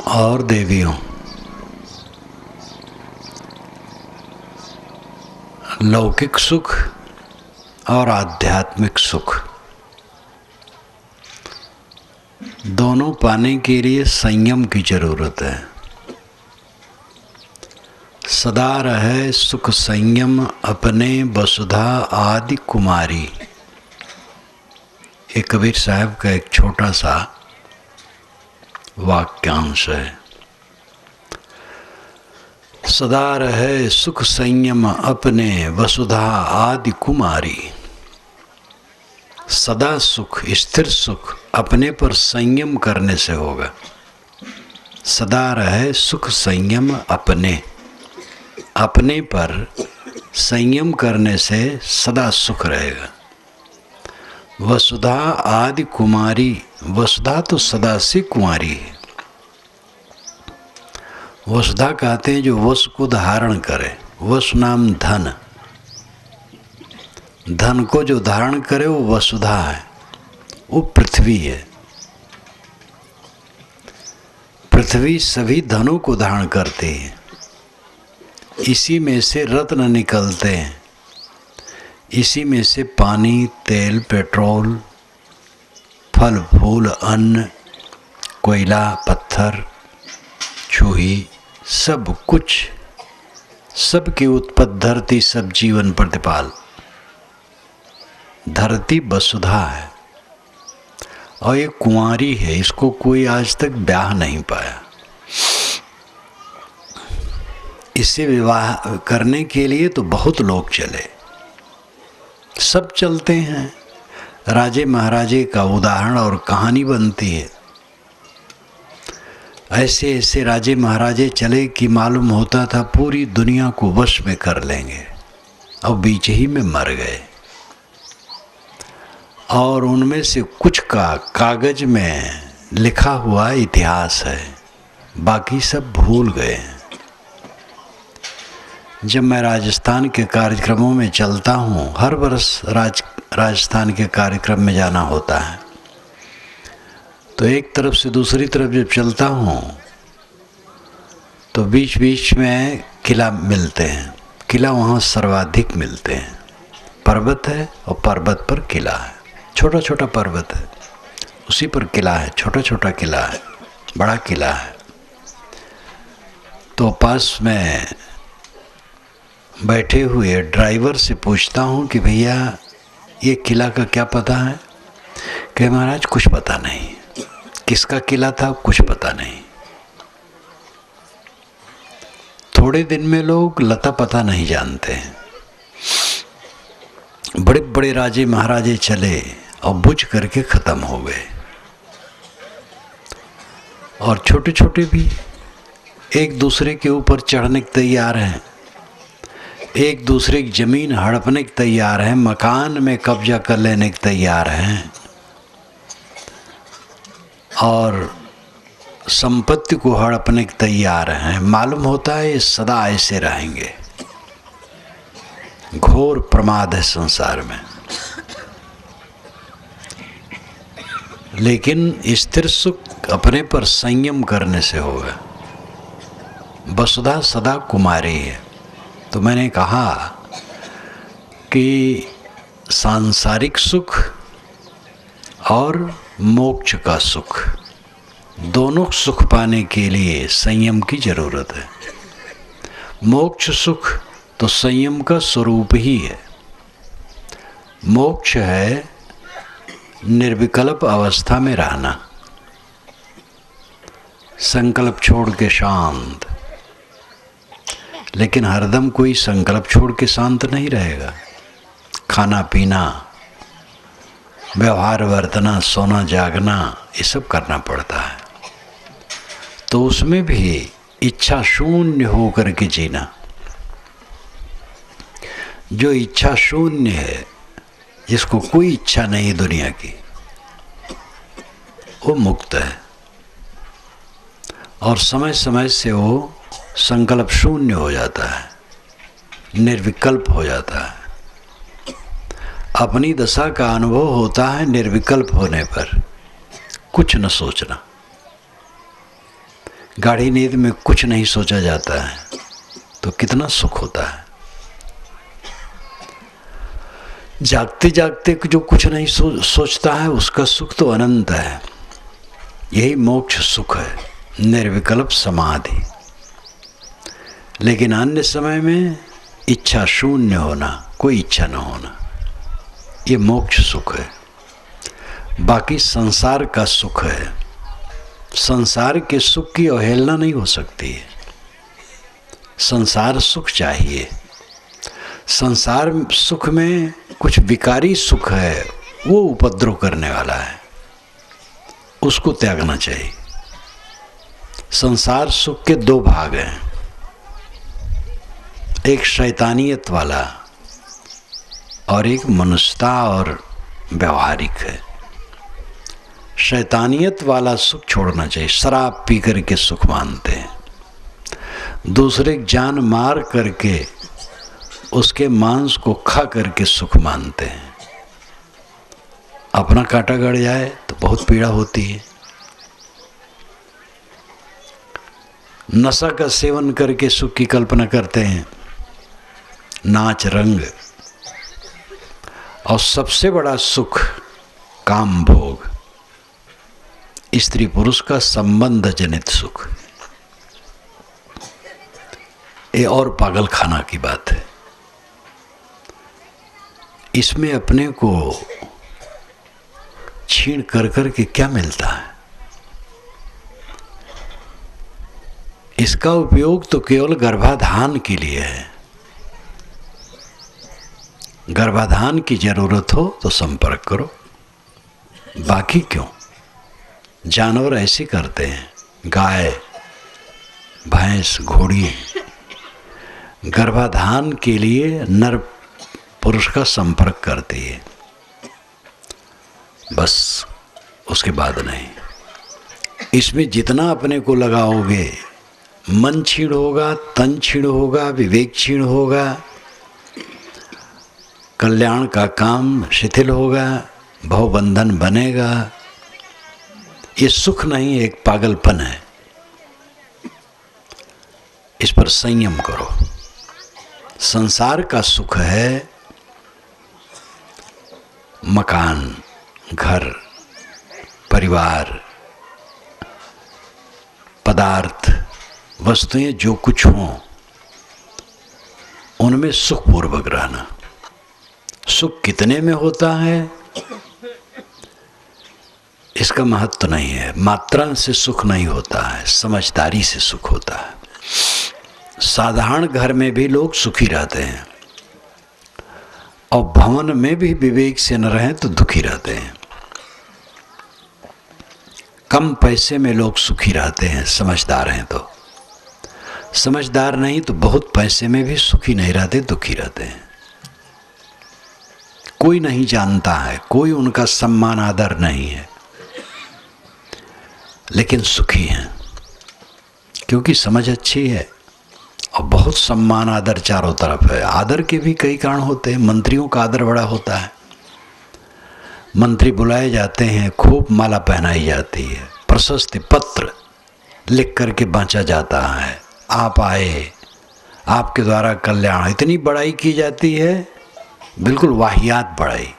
और देवियों, लौकिक सुख और आध्यात्मिक सुख दोनों पाने के लिए संयम की जरूरत है। सदा रहे सुख संयम अपने वसुधा आदि कुमारी। ये कबीर साहब का एक छोटा सा वाक्यांश है। सदा रहे सुख संयम अपने वसुधा आदि कुमारी। सदा सुख, स्थिर सुख अपने पर संयम करने से होगा। सदा रहे सुख संयम अपने पर संयम करने से सदा सुख रहेगा। वसुधा आदि कुमारी, वसुधा तो सदा से कुंवारी है। वसुधा कहते हैं जो वसु को धारण करे। वसु नाम धन, धन को जो धारण करे वो वसुधा है, वो पृथ्वी है। पृथ्वी सभी धनों को धारण करती है। इसी में से रत्न निकलते हैं, इसी में से पानी, तेल, पेट्रोल, फल फूल, अन्न, कोयला, पत्थर, चूही, सब कुछ, सबकी उत्पत्ति धरती, सब जीवन प्रतिपाल। धरती वसुधा है और ये कुंवारी है। इसको कोई आज तक ब्याह नहीं पाया। इससे विवाह करने के लिए तो बहुत लोग चले, सब चलते हैं। राजे महाराजे का उदाहरण और कहानी बनती है। ऐसे ऐसे राजे महाराजे चले कि मालूम होता था पूरी दुनिया को वश में कर लेंगे, और बीच ही में मर गए। और उनमें से कुछ का कागज में लिखा हुआ इतिहास है, बाकी सब भूल गए हैं। जब मैं राजस्थान के कार्यक्रमों में चलता हूँ, हर वर्ष राजस्थान के कार्यक्रम में जाना होता है, तो एक तरफ से दूसरी तरफ जब चलता हूँ तो बीच बीच में किला मिलते हैं। किला वहाँ सर्वाधिक मिलते हैं। पर्वत है और पर्वत पर किला है। छोटा छोटा पर्वत है, उसी पर किला है। छोटा छोटा किला है, बड़ा किला है। तो पास में बैठे हुए ड्राइवर से पूछता हूँ कि भैया ये किला का क्या पता है? कि महाराज कुछ पता नहीं। किसका किला था कुछ पता नहीं। थोड़े दिन में लोग लता पता नहीं जानते हैं। बड़े बड़े राजे महाराजे चले और बुझ करके खत्म हो गए, और छोटे छोटे भी एक दूसरे के ऊपर चढ़ने के तैयार हैं, एक दूसरे की जमीन हड़पने के तैयार हैं, मकान में कब्जा कर लेने के तैयार हैं, और संपत्ति को हड़पने के तैयार हैं। मालूम होता है ये सदा ऐसे रहेंगे। घोर प्रमाद है संसार में। लेकिन स्थिर सुख अपने पर संयम करने से होगा। वसुधा सदा कुमारी है। तो मैंने कहा कि सांसारिक सुख और मोक्ष का सुख, दोनों सुख पाने के लिए संयम की जरूरत है। मोक्ष सुख तो संयम का स्वरूप ही है। मोक्ष है निर्विकल्प अवस्था में रहना, संकल्प छोड़ के शांत। लेकिन हरदम कोई संकल्प छोड़ के शांत नहीं रहेगा। खाना पीना, व्यवहार वर्तना, सोना जागना, ये सब करना पड़ता है। तो उसमें भी इच्छा शून्य होकर के जीना। जो इच्छा शून्य है, जिसको कोई इच्छा नहीं दुनिया की, वो मुक्त है। और समय समय से वो संकल्प शून्य हो जाता है, निर्विकल्प हो जाता है। अपनी दशा का अनुभव होता है निर्विकल्प होने पर, कुछ न सोचना। गाढ़ी नींद में कुछ नहीं सोचा जाता है तो कितना सुख होता है। जागते जागते जो कुछ नहीं सोचता है उसका सुख तो अनंत है। यही मोक्ष सुख है, निर्विकल्प समाधि। लेकिन अन्य समय में इच्छा शून्य होना, कोई इच्छा न होना, ये मोक्ष सुख है। बाकी संसार का सुख है। संसार के सुख की अवहेलना नहीं हो सकती है। संसार सुख चाहिए। संसार सुख में कुछ विकारी सुख है, वो उपद्रव करने वाला है, उसको त्यागना चाहिए। संसार सुख के दो भाग हैं, एक शैतानियत वाला और एक मनुष्यता और व्यवहारिक है। शैतानियत वाला सुख छोड़ना चाहिए। शराब पी करके सुख मानते हैं, दूसरे की जान मार करके उसके मांस को खा करके सुख मानते हैं। अपना कांटा गड़ जाए तो बहुत पीड़ा होती है। नशा का सेवन करके सुख की कल्पना करते हैं, नाच रंग, और सबसे बड़ा सुख काम भोग, स्त्री पुरुष का संबंध जनित सुख। ये और पागल खाना की बात है। इसमें अपने को छीन कर कर के क्या मिलता है? इसका उपयोग तो केवल गर्भाधान के लिए है। गर्भाधान की जरूरत हो तो संपर्क करो, बाकी क्यों? जानवर ऐसे करते हैं, गाय भैंस घोड़ी गर्भाधान के लिए नर पुरुष का संपर्क करती है, बस उसके बाद नहीं। इसमें जितना अपने को लगाओगे, मन क्षीण होगा, तन क्षीण होगा, विवेक क्षीण होगा, कल्याण का काम शिथिल होगा, भवबंधन बनेगा। ये सुख नहीं, एक पागलपन है। इस पर संयम करो। संसार का सुख है मकान, घर, परिवार, पदार्थ, वस्तुएं जो कुछ हों उनमें सुखपूर्वक रहना। सुख कितने में होता है इसका महत्व नहीं है। मात्रा से सुख नहीं होता है, समझदारी से सुख होता है। साधारण घर में भी लोग सुखी रहते हैं और भवन में भी विवेक से न रहें तो दुखी रहते हैं। कम पैसे में लोग सुखी रहते हैं, समझदार हैं तो। समझदार नहीं तो बहुत पैसे में भी सुखी नहीं रहते, दुखी रहते हैं। कोई नहीं जानता है, कोई उनका सम्मान आदर नहीं है, लेकिन सुखी हैं क्योंकि समझ अच्छी है और बहुत सम्मान आदर चारों तरफ है। आदर के भी कई कारण होते हैं। मंत्रियों का आदर बड़ा होता है। मंत्री बुलाए जाते हैं, खूब माला पहनाई जाती है, प्रशस्ति पत्र लिख करके बांचा जाता है, आप आए, आपके द्वारा कल्याण, इतनी बड़ाई की जाती है, बिल्कुल वाहियात बड़ाई।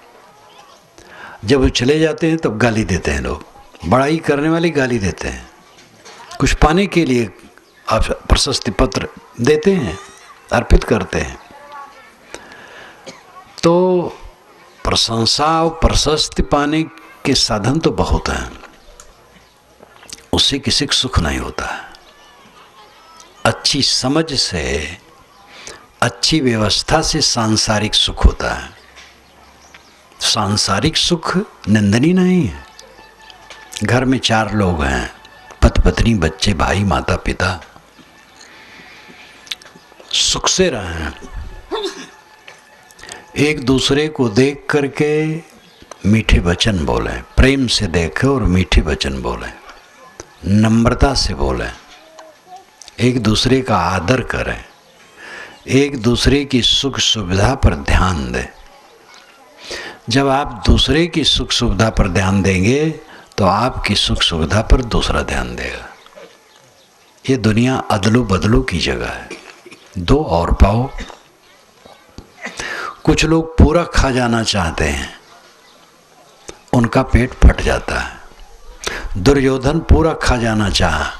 जब वो चले जाते हैं तब गाली देते हैं लोग। बड़ाई करने वाली गाली देते हैं, कुछ पाने के लिए आप प्रशस्ति पत्र देते हैं, अर्पित करते हैं। तो प्रशंसा और प्रशस्ति पाने के साधन तो बहुत हैं, उससे किसी को सुख नहीं होता है। अच्छी समझ से, अच्छी व्यवस्था से सांसारिक सुख होता है। सांसारिक सुख निंदनीय नहीं है। घर में 4 लोग हैं, पति पत्नी बच्चे भाई माता पिता, सुख से रहें। एक दूसरे को देख करके मीठे वचन बोलें, प्रेम से देखें और मीठे वचन बोलें, नम्रता से बोलें, एक दूसरे का आदर करें, एक दूसरे की सुख सुविधा पर ध्यान दें। जब आप दूसरे की सुख सुविधा पर ध्यान देंगे तो आपकी सुख सुविधा पर दूसरा ध्यान देगा। ये दुनिया अदलो बदलो की जगह है। दो और पाओ। कुछ लोग पूरा खा जाना चाहते हैं, उनका पेट फट जाता है। दुर्योधन पूरा खा जाना चाहा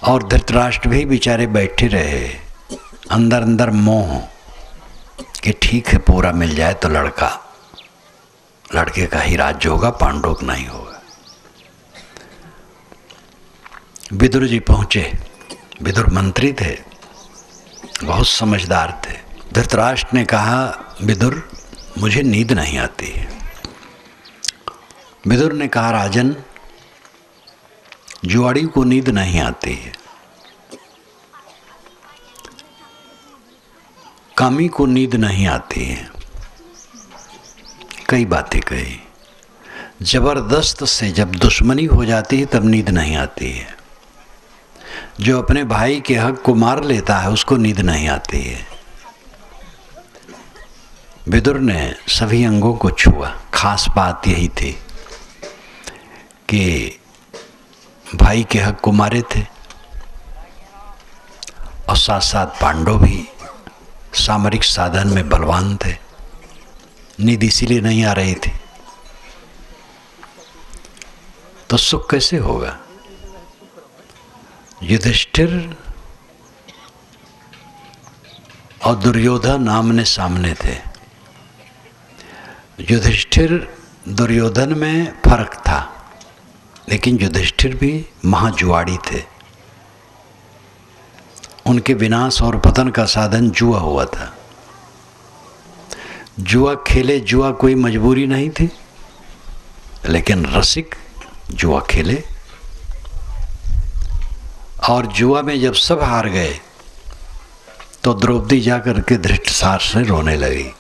और धृतराष्ट्र भी बेचारे बैठे रहे, अंदर अंदर मोह कि ठीक है पूरा मिल जाए तो लड़के का ही राज्य होगा, पांडवों का नहीं होगा। विदुर जी पहुंचे। विदुर मंत्री थे, बहुत समझदार थे। धृतराष्ट्र ने कहा, विदुर मुझे नींद नहीं आती है। विदुर ने कहा, राजन जुआड़ी को नींद नहीं आती है, कामी को नींद नहीं आती है। कई बातें कही। जबरदस्त से जब दुश्मनी हो जाती है तब नींद नहीं आती है। जो अपने भाई के हक को मार लेता है उसको नींद नहीं आती है। विदुर ने सभी अंगों को छुआ। खास बात यही थी कि भाई के हक को मारे थे और साथ साथ पांडव भी सामरिक साधन में बलवान थे। नींद इसीलिए नहीं आ रही थी। तो सुख कैसे होगा? युधिष्ठिर और दुर्योधन आमने सामने थे। युधिष्ठिर दुर्योधन में फर्क था, लेकिन युधिष्ठिर भी महाजुआड़ी थे। उनके विनाश और पतन का साधन जुआ हुआ था। जुआ खेले, जुआ कोई मजबूरी नहीं थी, लेकिन रसिक जुआ खेले। और जुआ में जब सब हार गए तो द्रौपदी जाकर के धृतराष्ट्र से रोने लगी।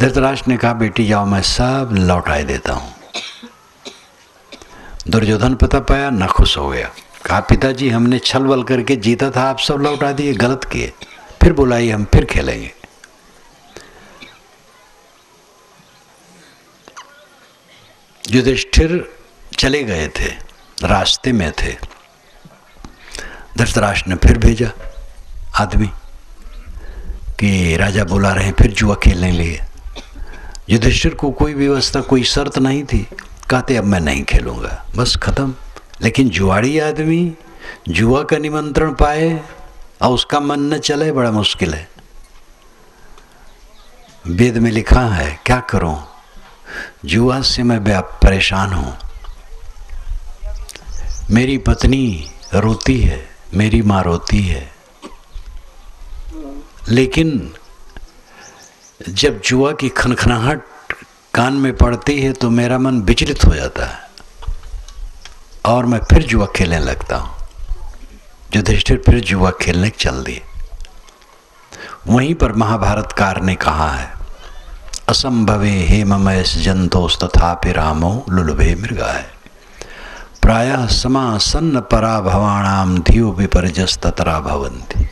धृतराष्ट्र ने कहा, बेटी जाओ, मैं सब लौटाए देता हूं। दुर्योधन पता पाया, ना खुश हो गया। कहा, पिताजी हमने छल बल करके जीता था, आप सब लौटा दिए, गलत किए। फिर बुलाइए, हम फिर खेलेंगे। युधिष्ठिर चले गए थे, रास्ते में थे। धृतराष्ट्र ने फिर भेजा आदमी कि राजा बुला रहे हैं, फिर जुआ खेलने लिए। युधिष्ठिर को कोई व्यवस्था, कोई शर्त नहीं थी। कहते अब मैं नहीं खेलूंगा, बस खत्म। लेकिन जुआड़ी आदमी जुआ का निमंत्रण पाए और उसका मन न चले, बड़ा मुश्किल है। वेद में लिखा है, क्या करूं, जुआ से मैं परेशान हूं। मेरी पत्नी रोती है, मेरी माँ रोती है, लेकिन जब जुआ की खनखनाहट कान में पड़ती है तो मेरा मन विचलित हो जाता है और मैं फिर जुआ खेलने लगता हूँ। युधिष्ठिर फिर जुआ खेलने चल दिए। वहीं पर महाभारतकार ने कहा है, असंभवे हेममयस जंतोस तथापि रामो लुलुभे मृगाय, प्रायः समासन्न पराभवाणाम धियो विपर्यस्ततरा भवन्ति।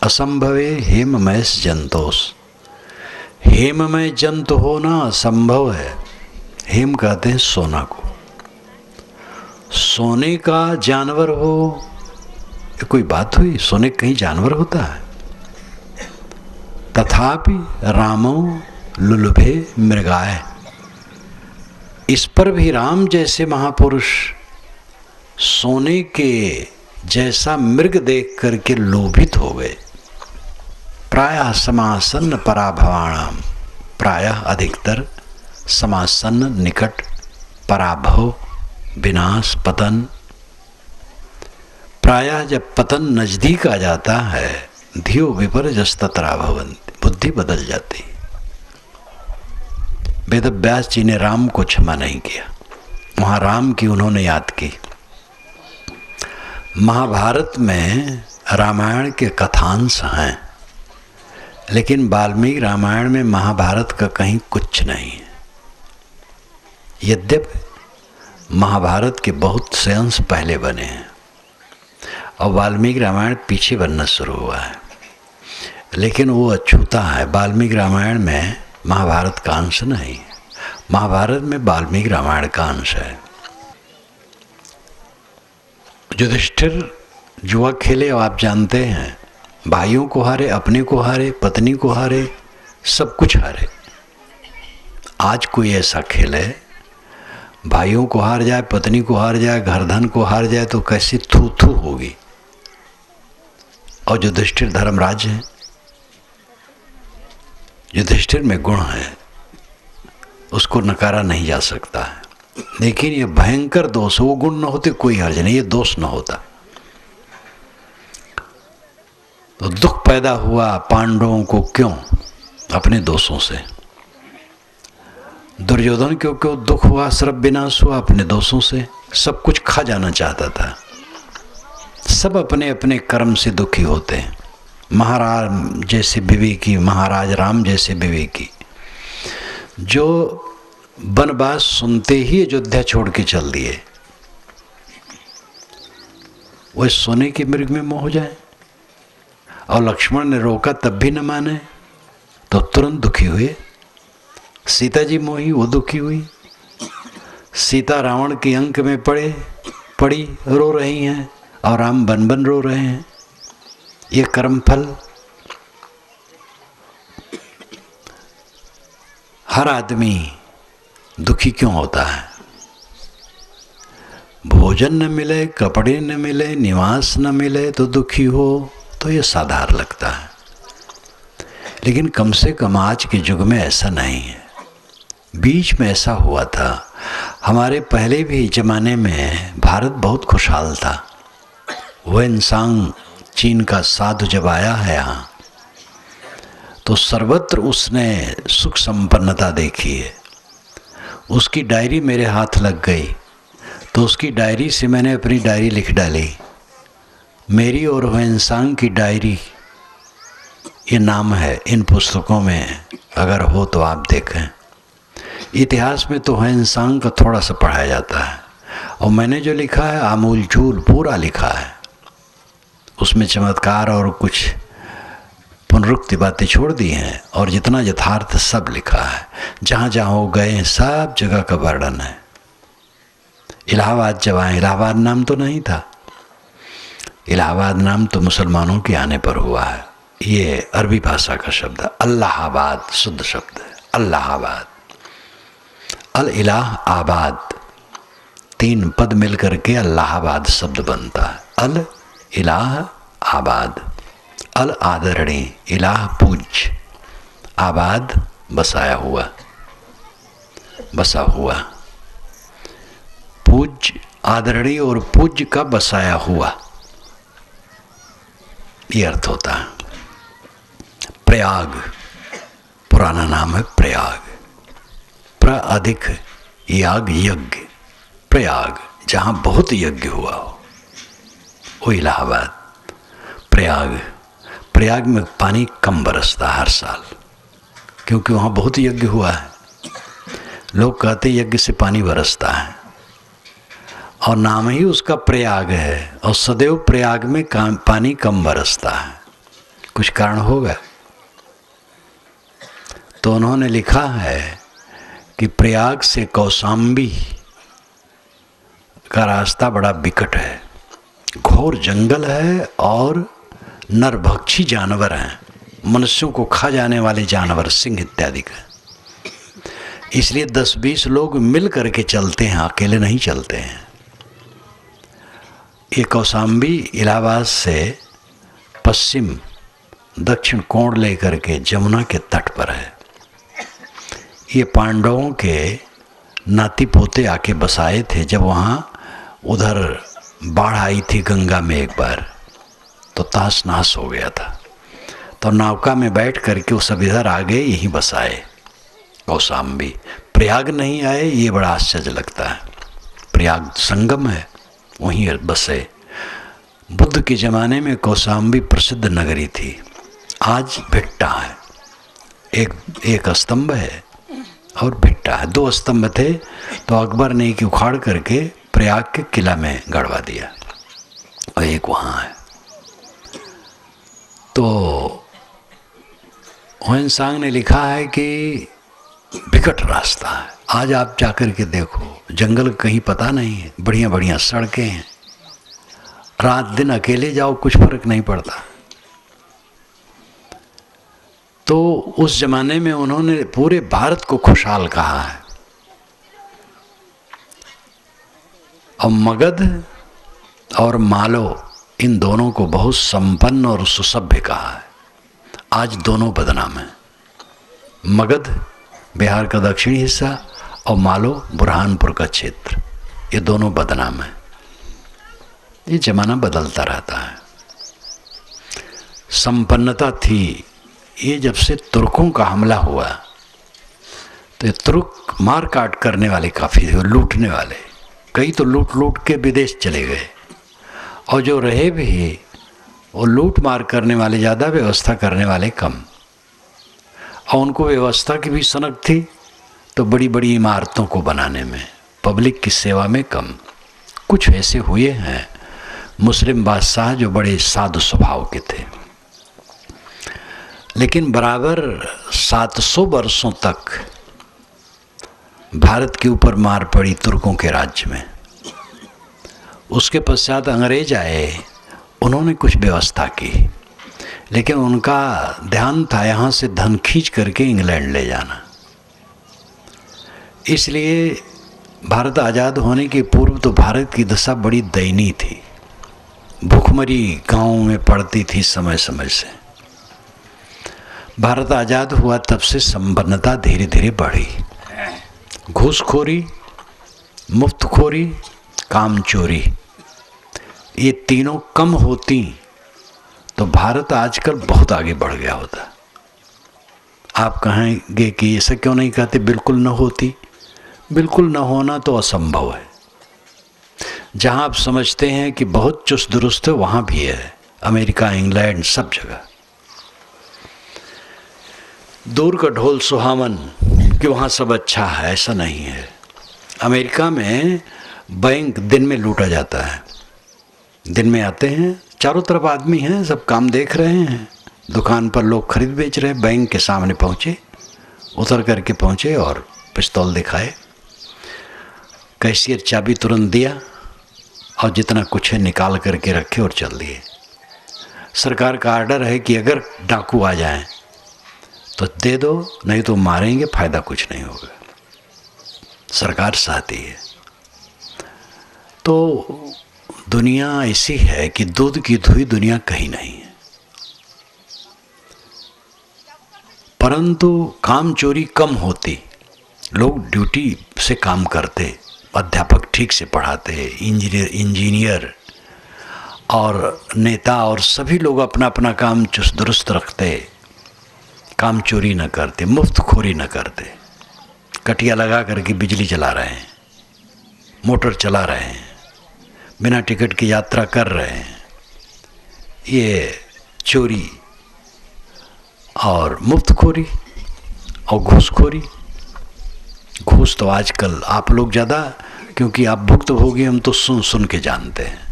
असंभवे हेममयस जंतोस, हेममय जंतु होना असंभव है। हेम कहते हैं सोना को। सोने का जानवर हो, ये कोई बात हुई? सोने का कहीं जानवर होता है? तथापि रामो लुलुभे मृगाय, इस पर भी राम जैसे महापुरुष सोने के जैसा मृग देख करके लोभित हो गए। प्रायः समासन्न पराभवाणाम, प्रायः अधिकतर समासन्न निकट, पराभव विनाश पतन। प्रायः जब पतन नजदीक आ जाता है, धियो विपर्यस्ततरा भवन्ति, बुद्धि बदल जाती। वेदव्यास जी ने राम को क्षमा नहीं किया, वहां राम की उन्होंने याद की। महाभारत में रामायण के कथांश हैं, लेकिन वाल्मीकि रामायण में महाभारत का कहीं कुछ नहीं है। यद्यपि महाभारत के बहुत से अंश पहले बने हैं और वाल्मीकि रामायण पीछे बनना शुरू हुआ है, लेकिन वो अछूता है। वाल्मीकि रामायण में महाभारत का अंश नहीं है, महाभारत में वाल्मीकि रामायण का अंश है। युधिष्ठिर जुआ खेले, आप जानते हैं, भाइयों को हारे, अपने को हारे, पत्नी को हारे, सब कुछ हारे। आज कोई ऐसा खेले, भाइयों को हार जाए, पत्नी को हार जाए, घर धन को हार जाए तो कैसी थू थू होगी। और युधिष्ठिर धर्मराज है, युधिष्ठिर में गुण है, उसको नकारा नहीं जा सकता है। लेकिन ये भयंकर दोष, वो गुण न होते कोई हर्ज नहीं, ये दोष न होता तो दुख पैदा हुआ पांडवों को। क्यों? अपने दोषों से। दुर्योधन क्यों क्यों दुख हुआ, सर्व विनाश हुआ? अपने दोषों से। सब कुछ खा जाना चाहता था। सब अपने अपने कर्म से दुखी होते हैं। महाराज जैसे विवेकी, महाराज राम जैसे विवेकी, जो वनवास सुनते ही अयोध्या छोड़ के चल दिए, वो सोने के मृग में मोह जाए। और लक्ष्मण ने रोका तब भी न माने तो तुरंत दुखी हुए। सीता जी मोही, वो दुखी हुई। सीता रावण के अंक में पड़ी रो रही हैं और राम बन बन रो रहे हैं। ये कर्म फल। हर आदमी दुखी क्यों होता है? भोजन न मिले, कपड़े न मिले, निवास न मिले तो दुखी हो, तो ये साधारण लगता है। लेकिन कम से कम आज के युग में ऐसा नहीं है। बीच में ऐसा हुआ था, हमारे पहले भी ज़माने में भारत बहुत खुशहाल था। वैनसांग चीन का साधु जब आया है यहाँ, तो सर्वत्र उसने सुख संपन्नता देखी है। उसकी डायरी मेरे हाथ लग गई तो उसकी डायरी से मैंने अपनी डायरी लिख डाली। मेरी और वैनसांग की डायरी, ये नाम है इन पुस्तकों में, अगर हो तो आप देखें। इतिहास में तो वैनसांग का थोड़ा सा पढ़ाया जाता है, और मैंने जो लिखा है आमूल चूल पूरा लिखा है। उसमें चमत्कार और कुछ पुनरुक्ति बातें छोड़ दी हैं, और जितना यथार्थ सब लिखा है। जहाँ जहाँ वो गए सब जगह का वर्णन है। इलाहाबाद जब आए, इलाहाबाद नाम तो नहीं था, इलाहाबाद नाम तो मुसलमानों के आने पर हुआ है। ये अरबी भाषा का शब्द है। अल्लाहाबाद शुद्ध शब्द है। अल्लाहाबाद, अल इलाह आबाद, 3 पद मिलकर के अल्लाहाबाद शब्द बनता है। अल इलाह आबाद, अल आदरणीय, इलाह पूज्य, आबाद बसाया हुआ, बसा हुआ। पूज्य, आदरणीय और पूज्य का बसाया हुआ, ये अर्थ होता है। प्रयाग पुराना नाम है प्रयाग। प्र अधिक याग, यज्ञ, प्रयाग जहाँ बहुत यज्ञ हुआ हो, वो इलाहाबाद। प्रयाग, प्रयाग में पानी कम बरसता हर साल, क्योंकि वहाँ बहुत यज्ञ हुआ है। लोग कहते यज्ञ से पानी बरसता है, और नाम ही उसका प्रयाग है, और सदैव प्रयाग में पानी कम बरसता है। कुछ कारण होगा। तो उन्होंने लिखा है कि प्रयाग से कौशाम्बी का रास्ता बड़ा विकट है, घोर जंगल है, और नरभक्षी जानवर हैं, मनुष्यों को खा जाने वाले जानवर, सिंह इत्यादि का। इसलिए 10-20 लोग मिल करके चलते हैं, अकेले नहीं चलते हैं। ये कौशाम्बी इलाहाबाद से पश्चिम दक्षिण कोण लेकर के जमुना के तट पर है। ये पांडवों के नाती पोते आके बसाए थे। जब वहाँ उधर बाढ़ आई थी गंगा में एक बार, तो तास नाश हो गया था। तो नौका में बैठ करके वो सब इधर आ गए, यहीं बसाए कौशाम्बी। प्रयाग नहीं आए, ये बड़ा आश्चर्य लगता है। प्रयाग संगम है, वहीं बसे। बुद्ध के ज़माने में कौशाम्बी प्रसिद्ध नगरी थी। आज भिट्टा है, एक स्तंभ है और भिट्टा है। 2 स्तंभ थे, तो अकबर ने एक उखाड़ करके प्रयाग के किला में गड़वा दिया, और एक वहाँ है। तो वैनसांग ने लिखा है कि विकट रास्ता है। आज आप जाकर के देखो, जंगल कहीं पता नहीं है, बढ़िया बढ़िया सड़कें हैं, रात दिन अकेले जाओ कुछ फर्क नहीं पड़ता। तो उस जमाने में उन्होंने पूरे भारत को खुशहाल कहा है। और मगध और मालो इन दोनों को बहुत संपन्न और सुसभ्य कहा है। आज दोनों बदनाम हैं। मगध बिहार का दक्षिणी हिस्सा और मालो बुरहानपुर का क्षेत्र, ये दोनों बदनाम हैं। ये जमाना बदलता रहता है। संपन्नता थी। ये जब से तुर्कों का हमला हुआ तो ये तुर्क मार काट करने वाले काफ़ी थे, लूटने वाले। कई तो लूट के विदेश चले गए, और जो रहे भी वो लूट मार करने वाले ज़्यादा, व्यवस्था करने वाले कम। और उनको व्यवस्था की भी सनक थी तो बड़ी बड़ी इमारतों को बनाने में, पब्लिक की सेवा में कम। कुछ ऐसे हुए हैं मुस्लिम बादशाह जो बड़े साधु स्वभाव के थे, लेकिन बराबर 700 वर्षों तक भारत के ऊपर मार पड़ी तुर्कों के राज्य में। उसके पश्चात अंग्रेज आए, उन्होंने कुछ व्यवस्था की, लेकिन उनका ध्यान था यहाँ से धन खींच करके इंग्लैंड ले जाना। इसलिए भारत आज़ाद होने के पूर्व तो भारत की दशा बड़ी दयनीय थी। भूखमरी गाँव में पड़ती थी समय समय से। भारत आज़ाद हुआ तब से संपन्नता धीरे धीरे बढ़ी। घूसखोरी, मुफ्तखोरी, काम चोरी, ये तीनों कम होती तो भारत आजकल बहुत आगे बढ़ गया होता। आप कहेंगे कि ऐसा क्यों नहीं कहते बिल्कुल न होती। बिल्कुल न होना तो असंभव है। जहाँ आप समझते हैं कि बहुत चुस्त दुरुस्त है, वहाँ भी है। अमेरिका, इंग्लैंड, सब जगह। दूर का ढोल सुहावन कि वहाँ सब अच्छा है, ऐसा नहीं है। अमेरिका में बैंक दिन में लूटा जाता है। दिन में आते हैं, चारों तरफ आदमी हैं, सब काम देख रहे हैं, दुकान पर लोग खरीद बेच रहे हैं। बैंक के सामने पहुँचे, उतर करके पहुँचे और पिस्तौल दिखाए। कैशियर चाबी तुरंत दिया और जितना कुछ है निकाल करके रखे और चल दिए। सरकार का आर्डर है कि अगर डाकू आ जाएं तो दे दो, नहीं तो मारेंगे, फ़ायदा कुछ नहीं होगा। सरकार चाहती है। तो दुनिया ऐसी है कि दूध की धुई दुनिया कहीं नहीं है। परंतु काम चोरी कम होती, लोग ड्यूटी से काम करते, अध्यापक ठीक से पढ़ाते, इंजीनियर और नेता और सभी लोग अपना अपना काम चुस्त दुरुस्त रखते, काम चोरी न करते, मुफ्तखोरी न करते। कटिया लगा करके बिजली चला रहे हैं, मोटर चला रहे हैं, बिना टिकट की यात्रा कर रहे हैं। ये चोरी और मुफ्तखोरी और घूसखोरी। घूस तो आजकल आप लोग ज़्यादा, क्योंकि आप भुक्तभोगी, हम तो सुन सुन के जानते हैं।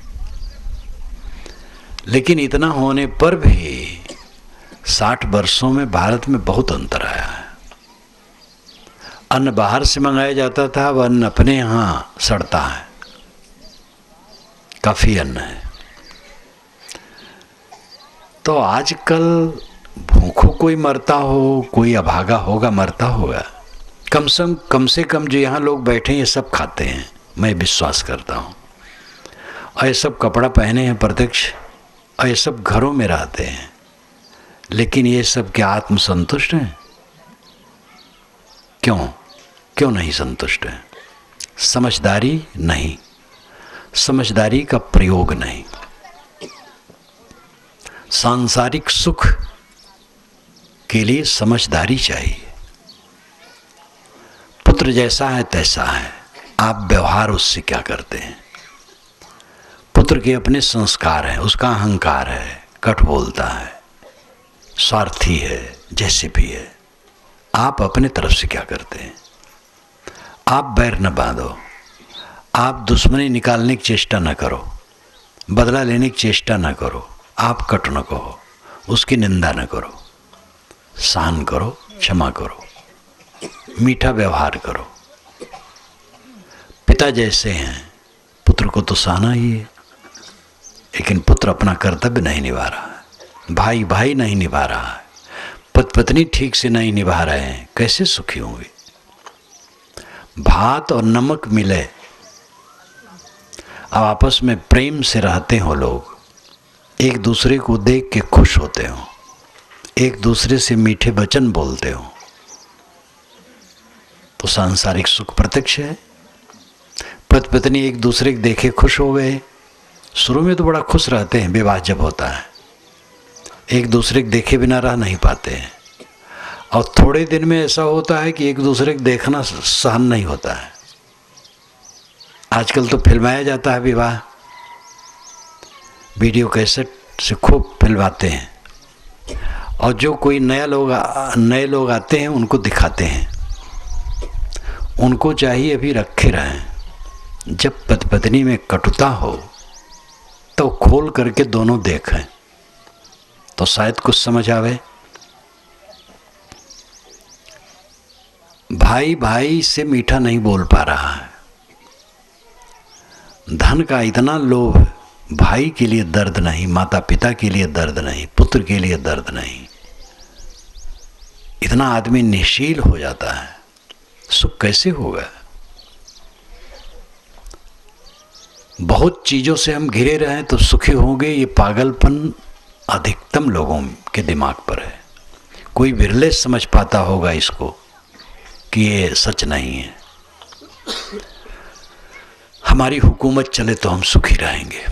लेकिन इतना होने पर भी 60 वर्षों में भारत में बहुत अंतर आया है। अन्न बाहर से मंगाया जाता था, अब अन्न अपने यहाँ सड़ता है। काफ़ी अन्न है। तो आजकल भूखों कोई मरता हो, कोई अभागा होगा, मरता होगा। कम से कम जो यहाँ लोग बैठे हैं ये सब खाते हैं, मैं विश्वास करता हूँ। और ये सब कपड़ा पहने हैं प्रत्यक्ष, और ये सब घरों में रहते हैं। लेकिन ये सब क्या आत्मसंतुष्ट हैं? क्यों नहीं संतुष्ट हैं? समझदारी नहीं, समझदारी का प्रयोग नहीं। सांसारिक सुख के लिए समझदारी चाहिए। पुत्र जैसा है तैसा है, आप व्यवहार उससे क्या करते हैं। पुत्र के अपने संस्कार हैं, उसका अहंकार है, कट बोलता है, स्वार्थी है, जैसे भी है। आप अपने तरफ से क्या करते हैं? आप बैर न बांधो, आप दुश्मनी निकालने की चेष्टा न करो, बदला लेने की चेष्टा न करो, आप कट न कहो, उसकी निंदा न करो, सहन करो, क्षमा करो, मीठा व्यवहार करो। पिता जैसे हैं, पुत्र को तो सहना ही है। लेकिन पुत्र अपना कर्तव्य नहीं निभा रहा है, भाई भाई नहीं निभा रहा है, पति पत्नी ठीक से नहीं निभा रहे हैं, कैसे सुखी होंगे? भात और नमक मिले, अब आपस में प्रेम से रहते हो लोग, एक दूसरे को देख के खुश होते हो, एक दूसरे से मीठे वचन बोलते हो, तो सांसारिक सुख प्रत्यक्ष है। पति पत्नी एक दूसरे को देखे खुश हो गए, शुरू में तो बड़ा खुश रहते हैं, विवाह जब होता है एक दूसरे को देखे बिना रह नहीं पाते हैं, और थोड़े दिन में ऐसा होता है कि एक दूसरे को देखना सहन नहीं होता है। आजकल तो फिल्माया जाता है विवाह, वीडियो कैसेट से खूब फिल्माते हैं, और जो कोई नए लोग आते हैं उनको दिखाते हैं, उनको चाहिए अभी रखे रहें। जब पति पत्नी में कटुता हो तो खोल करके दोनों देखें तो शायद कुछ समझ आवे। भाई भाई से मीठा नहीं बोल पा रहा है, धन का इतना लोभ, भाई के लिए दर्द नहीं, माता पिता के लिए दर्द नहीं, पुत्र के लिए दर्द नहीं, इतना आदमी निशील हो जाता है, सुख कैसे होगा? बहुत चीजों से हम घिरे रहे तो सुखी होंगे, ये पागलपन अधिकतम लोगों के दिमाग पर है। कोई विरले समझ पाता होगा इसको कि ये सच नहीं है। हमारी हुकूमत चले तो हम सुखी रहेंगे,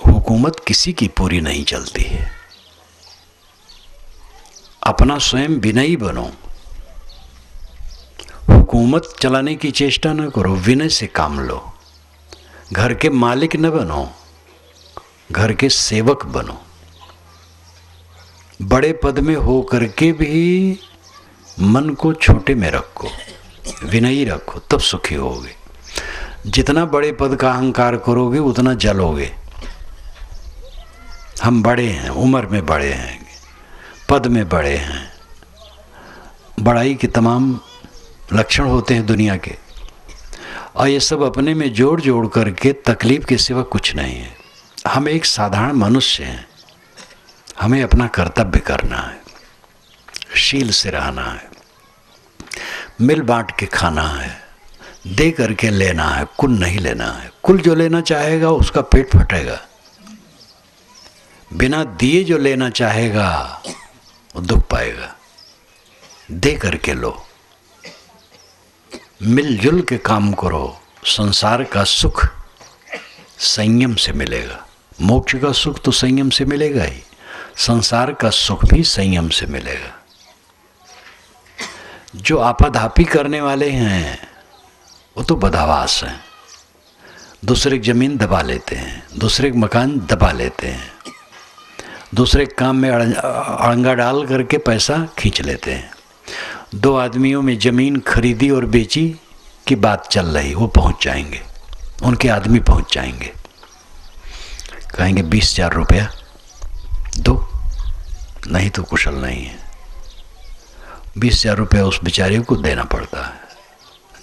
हुकूमत किसी की पूरी नहीं चलती है। अपना स्वयं विनयी बनो, हुकूमत चलाने की चेष्टा न करो, विनय से काम लो। घर के मालिक न बनो, घर के सेवक बनो। बड़े पद में हो करके भी मन को छोटे में रखो, विनयी रखो, तब सुखी होगे। जितना बड़े पद का अहंकार करोगे उतना जलोगे। हम बड़े हैं, उम्र में बड़े हैं, पद में बड़े हैं, बड़ाई के तमाम लक्षण होते हैं दुनिया के, और ये सब अपने में जोड़ जोड़ करके तकलीफ के सिवा कुछ नहीं है। हम एक साधारण मनुष्य हैं, हमें अपना कर्तव्य करना है, शील से रहना है, मिल बांट के खाना है, दे करके लेना है, कुल नहीं लेना है। कुल जो लेना चाहेगा उसका पेट फटेगा, बिना दिए जो लेना चाहेगा वो दुख पाएगा। दे करके लो, मिलजुल के काम करो, संसार का सुख संयम से मिलेगा। मोक्ष का सुख तो संयम से मिलेगा ही, संसार का सुख भी संयम से मिलेगा। जो आपाधापी करने वाले हैं वो तो बदहवास हैं, दूसरे की जमीन दबा लेते हैं, दूसरे के मकान दबा लेते हैं, दूसरे काम में अड़ंगा डाल करके पैसा खींच लेते हैं। दो आदमियों में ज़मीन खरीदी और बेची की बात चल रही, वो पहुंच जाएंगे, उनके आदमी पहुंच जाएंगे, कहेंगे 20,000 रुपया दो, नहीं तो कुशल नहीं है। 20,000 रुपया उस बेचारे को देना पड़ता है।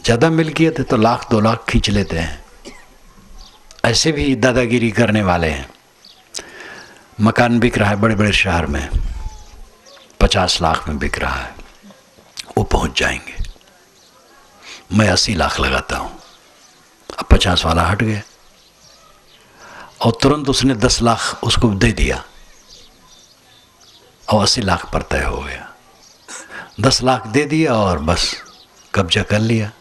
ज़्यादा मिल्कियत है तो 1,00,000 2 लाख खींच लेते हैं। ऐसे भी दादागिरी करने वाले हैं। मकान बिक रहा है बड़े बड़े शहर में, 50 लाख में बिक रहा है, वो पहुंच जाएंगे। मैं 80 लाख लगाता हूं, अब 50 वाला हट गया और तुरंत उसने 10 लाख उसको दे दिया और 80 लाख पर तय हो गया। 10 लाख दे दिया और बस कब्जा कर लिया।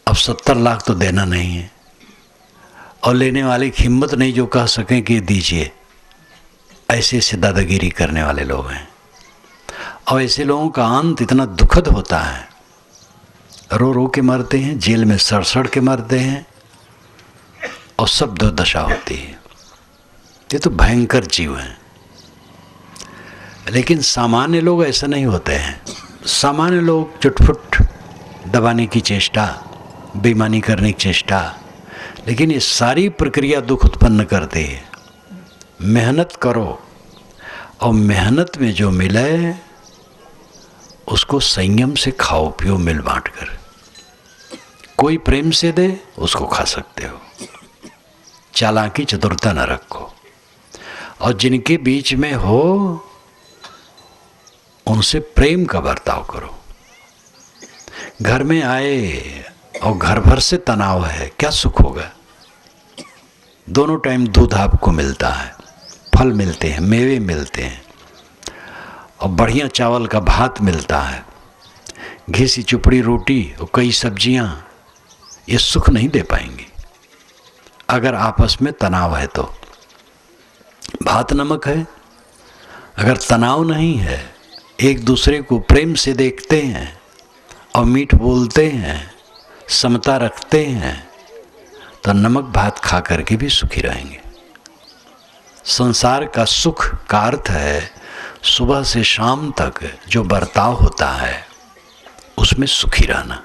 अब 70 लाख तो देना नहीं है, और लेने वाले की हिम्मत नहीं जो कह सकें कि दीजिए। ऐसे ऐसे दादागिरी करने वाले लोग हैं, और ऐसे लोगों का अंत इतना दुखद होता है, रो रो के मरते हैं, जेल में सड़ सड़ के मरते हैं, और सब दुर्दशा होती है। ये तो भयंकर जीव हैं। लेकिन सामान्य लोग ऐसा नहीं होते हैं। सामान्य लोग चुटपुट दबाने की चेष्टा, बेईमानी करने की चेष्टा, लेकिन ये सारी प्रक्रिया दुख उत्पन्न करती है। मेहनत करो, और मेहनत में जो मिले उसको संयम से खाओ पियो मिल बांट कर। कोई प्रेम से दे उसको खा सकते हो, चालाकी चतुरता न रखो, और जिनके बीच में हो उनसे प्रेम का बर्ताव करो। घर में आए और घर भर से तनाव है, क्या सुख होगा? दोनों टाइम दूध आपको मिलता है, फल मिलते हैं, मेवे मिलते हैं, और बढ़िया चावल का भात मिलता है, घिसी चुपड़ी रोटी और कई सब्जियां, ये सुख नहीं दे पाएंगी। अगर आपस में तनाव है तो भात नमक है, अगर तनाव नहीं है, एक दूसरे को प्रेम से देखते हैं और मीठ बोलते हैं, समता रखते हैं, तो नमक भात खा करके भी सुखी रहेंगे। संसार का सुख का अर्थ है सुबह से शाम तक जो बर्ताव होता है उसमें सुखी रहना।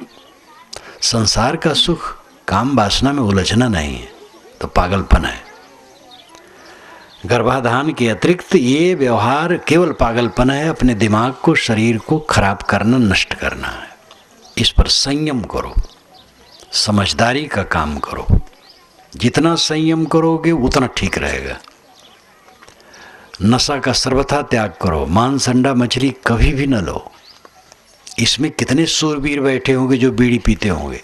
संसार का सुख काम वासना में उलझना नहीं है, तो पागलपन है। गर्भाधान के अतिरिक्त ये व्यवहार केवल पागलपन है, अपने दिमाग को, शरीर को खराब करना, नष्ट करना है। इस पर संयम करो, समझदारी का काम करो। जितना संयम करोगे उतना ठीक रहेगा। नशा का सर्वथा त्याग करो, मांस अंडा मछली कभी भी न लो। इसमें कितने सूरवीर बैठे होंगे जो बीड़ी पीते होंगे,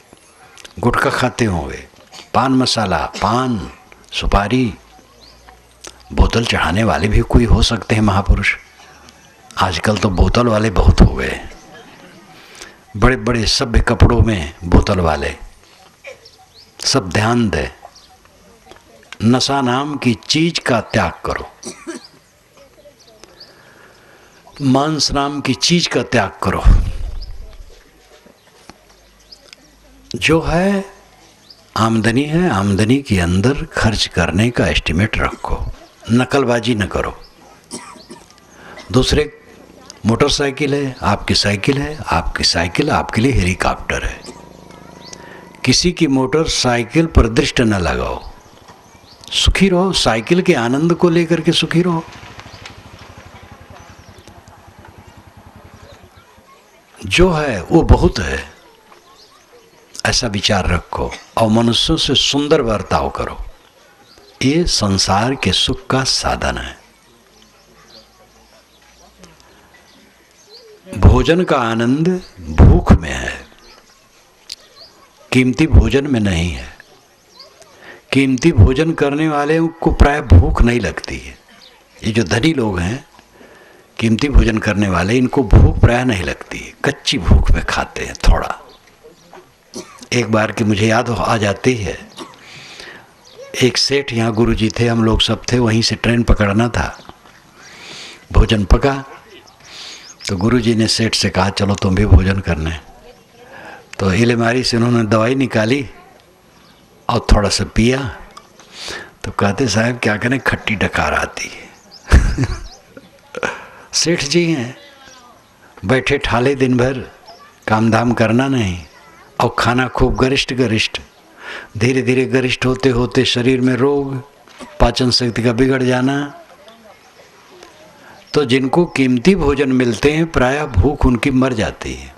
गुटखा खाते होंगे, पान मसाला, पान सुपारी, बोतल चढ़ाने वाले भी कोई हो सकते हैं महापुरुष। आजकल तो बोतल वाले बहुत हो गए, बड़े बड़े सभ्य कपड़ों में बोतल वाले। सब ध्यान दे, नशा नाम की चीज का त्याग करो, मांस नाम की चीज का त्याग करो। जो है आमदनी है, आमदनी के अंदर खर्च करने का एस्टिमेट रखो, नकलबाजी न करो। दूसरे मोटरसाइकिल है, आपकी साइकिल है, आपकी साइकिल आपके लिए हेलीकॉप्टर है। किसी की मोटरसाइकिल पर दृष्टि न लगाओ, सुखी रहो, साइकिल के आनंद को लेकर के सुखी रहो। जो है वो बहुत है, ऐसा विचार रखो और मनुष्यों से सुंदर बर्ताव करो। ये संसार के सुख का साधन है। भोजन का आनंद भूख में है, कीमती भोजन में नहीं है। कीमती भोजन करने वाले को प्राय भूख नहीं लगती है। ये जो धनी लोग हैं, कीमती भोजन करने वाले, इनको भूख प्राय नहीं लगती है, कच्ची भूख में खाते हैं थोड़ा। एक बार की मुझे याद आ जाती है, एक सेठ यहाँ गुरुजी थे, हम लोग सब थे, वहीं से ट्रेन पकड़ना था। भोजन पका तो गुरुजी ने सेठ से कहा चलो तुम भी भोजन करने। तो इलेमारी से उन्होंने दवाई निकाली और थोड़ा सा पिया, तो कहते साहब क्या करें, खट्टी डकार आती है। सेठ जी हैं, बैठे ठाले दिन भर, काम धाम करना नहीं, और खाना खूब गरिष्ठ गरिष्ठ। धीरे धीरे गरिष्ठ होते होते शरीर में रोग, पाचन शक्ति का बिगड़ जाना। तो जिनको कीमती भोजन मिलते हैं प्रायः भूख उनकी मर जाती है।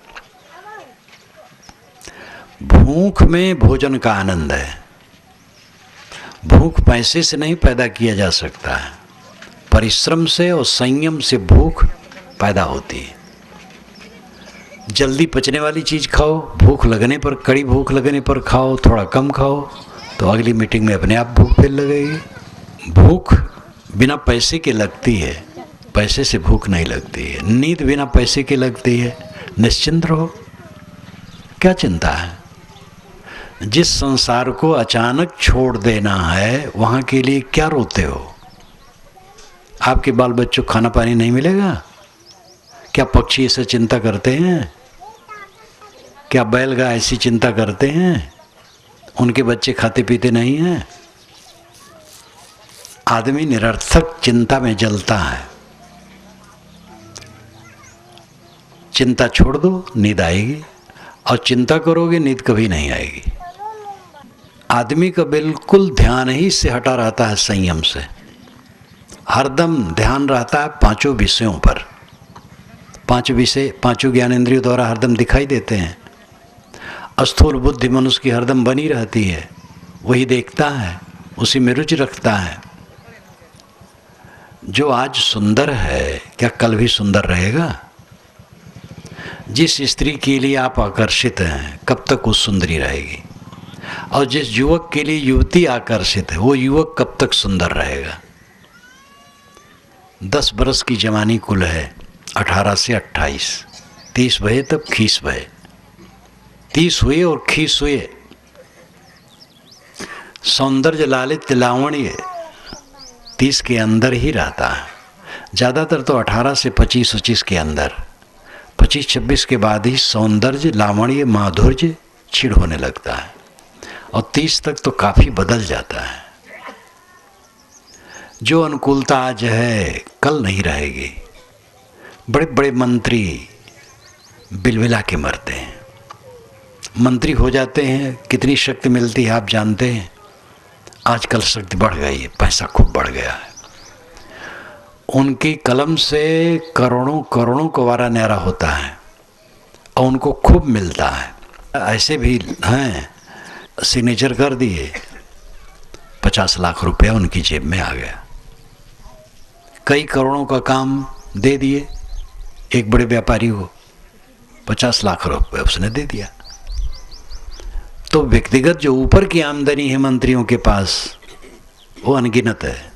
भूख में भोजन का आनंद है। भूख पैसे से नहीं पैदा किया जा सकता है, परिश्रम से और संयम से भूख पैदा होती है। जल्दी पचने वाली चीज़ खाओ, भूख लगने पर, कड़ी भूख लगने पर खाओ, थोड़ा कम खाओ, तो अगली मीटिंग में अपने आप भूख फिर लगेगी। भूख बिना पैसे के लगती है, पैसे से भूख नहीं लगती है। नींद बिना पैसे के लगती है। निश्चिंत रहो, क्या चिंता है? जिस संसार को अचानक छोड़ देना है वहाँ के लिए क्या रोते हो? आपके बाल बच्चों को खाना पानी नहीं मिलेगा? क्या पक्षी ऐसे चिंता करते हैं? क्या बैलगाय ऐसी चिंता करते हैं? उनके बच्चे खाते पीते नहीं हैं? आदमी निरर्थक चिंता में जलता है। चिंता छोड़ दो, नींद आएगी, और चिंता करोगे नींद कभी नहीं आएगी। आदमी का बिल्कुल ध्यान ही से हटा रहता है संयम से। हरदम ध्यान रहता है पांचों विषयों पर। पांचों विषय पांचों ज्ञानेंद्रियों द्वारा हरदम दिखाई देते हैं। स्थूल बुद्धि मनुष्य की हरदम बनी रहती है, वही देखता है। उसी में रुचि रखता है। जो आज सुंदर है क्या कल भी सुंदर रहेगा? जिस स्त्री के लिए आप आकर्षित हैं कब तक वो सुंदरी रहेगी, और जिस युवक के लिए युवती आकर्षित है वो युवक कब तक सुंदर रहेगा? 10 बरस की जवानी कुल है, 18 से 28, 30 भये तब खीस भये, 30 हुए और खीस हुए। सौंदर्य लालित्य लावण्य 30 के अंदर ही रहता है, ज़्यादातर तो 18 से 25-25 के अंदर, 25-26 के बाद ही सौंदर्य लावण्य माधुर्य छिड़ होने लगता है, और 30 तक तो काफ़ी बदल जाता है। जो अनुकूलता आज है कल नहीं रहेगी। बड़े बड़े मंत्री बिलबिला के मरते हैं, मंत्री हो जाते हैं, कितनी शक्ति मिलती है आप जानते हैं। आजकल शक्ति बढ़ गई है, पैसा खूब बढ़ गया है, उनकी कलम से करोड़ों करोड़ों का वारा न्यारा होता है और उनको खूब मिलता है। ऐसे भी हैं, सिग्नेचर कर दिए, 50 लाख रुपया उनकी जेब में आ गया। कई करोड़ों का काम दे दिए एक बड़े व्यापारी को, 50 लाख रुपये उसने दे दिया। तो व्यक्तिगत जो ऊपर की आमदनी है मंत्रियों के पास वो अनगिनत है,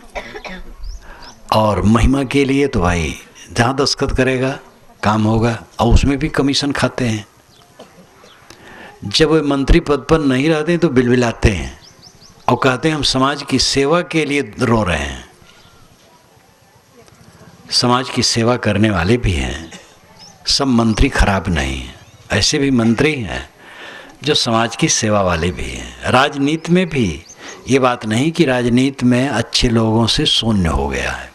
और महिमा के लिए तो भाई जहाँ दस्तखत करेगा काम होगा, और उसमें भी कमीशन खाते हैं। जब वे मंत्री पद पर नहीं रहते तो बिलबिलाते हैं और कहते हैं हम समाज की सेवा के लिए रो रहे हैं। समाज की सेवा करने वाले भी हैं, सब मंत्री खराब नहीं हैं, ऐसे भी मंत्री हैं जो समाज की सेवा वाले भी हैं। राजनीति में भी ये बात नहीं कि राजनीति में अच्छे लोगों से शून्य हो गया है,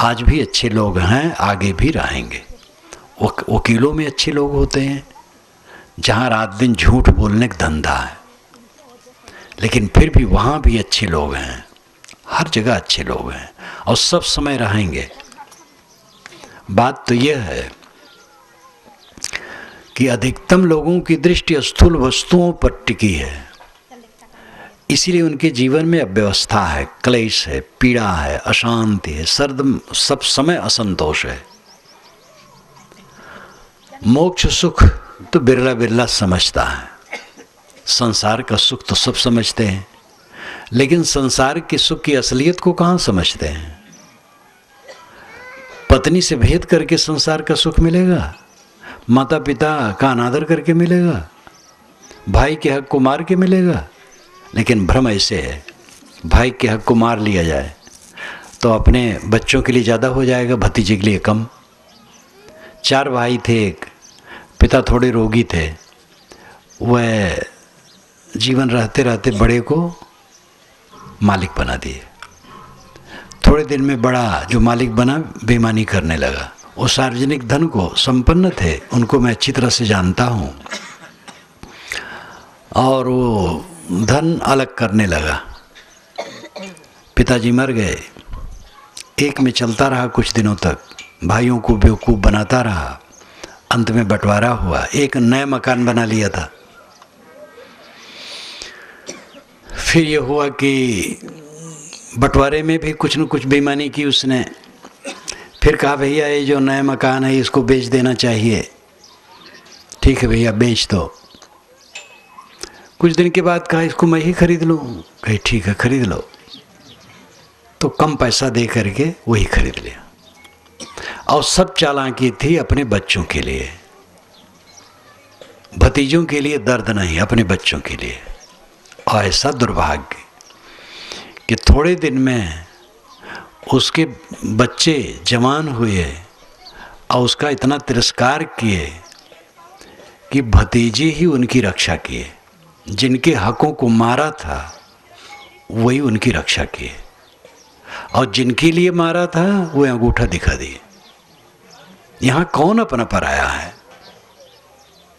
आज भी अच्छे लोग हैं, आगे भी रहेंगे। वकीलों में अच्छे लोग होते हैं, जहाँ रात दिन झूठ बोलने का धंधा है, लेकिन फिर भी वहाँ भी अच्छे लोग हैं, हर जगह अच्छे लोग हैं और सब समय रहेंगे। बात तो यह है कि अधिकतम लोगों की दृष्टि स्थूल वस्तुओं पर टिकी है, इसीलिए उनके जीवन में अव्यवस्था है, क्लेश है, पीड़ा है, अशांति है, सब समय असंतोष है। मोक्ष सुख तो बिरला बिरला समझता है, संसार का सुख तो सब समझते हैं, लेकिन संसार के सुख की असलियत को कहाँ समझते हैं? पत्नी से भेद करके संसार का सुख मिलेगा, माता पिता का अनादर करके मिलेगा, भाई के हक को मार के मिलेगा। लेकिन भ्रम ऐसे है, भाई के हक को मार लिया जाए तो अपने बच्चों के लिए ज़्यादा हो जाएगा, भतीजे के लिए कम। 4 भाई थे, एक पिता थोड़े रोगी थे, वह जीवन रहते रहते बड़े को मालिक बना दिए। थोड़े दिन में बड़ा जो मालिक बना बेईमानी करने लगा। वो सार्वजनिक धन को, संपन्न थे, उनको मैं अच्छी तरह से जानता हूँ, और वो धन अलग करने लगा। पिताजी मर गए, एक में चलता रहा कुछ दिनों तक, भाइयों को बेवकूफ़ बनाता रहा, अंत में बंटवारा हुआ, एक नया मकान बना लिया था। फिर ये हुआ कि बंटवारे में भी कुछ न कुछ बेईमानी की उसने। फिर कहा भैया ये जो नया मकान है इसको बेच देना चाहिए। ठीक है भैया बेच दो। कुछ दिन के बाद कहा इसको मैं ही खरीद लूँ। कही ठीक है खरीद लो। तो कम पैसा दे करके वही खरीद लिया, और सब चालाकी थी अपने बच्चों के लिए, भतीजों के लिए दर्द नहीं, अपने बच्चों के लिए। और ऐसा दुर्भाग्य कि थोड़े दिन में उसके बच्चे जवान हुए और उसका इतना तिरस्कार किए कि भतीजे ही उनकी रक्षा किए, जिनके हकों को मारा था वही उनकी रक्षा किए, और जिनके लिए मारा था वो अंगूठा दिखा दिए। यहाँ कौन अपना पराया है?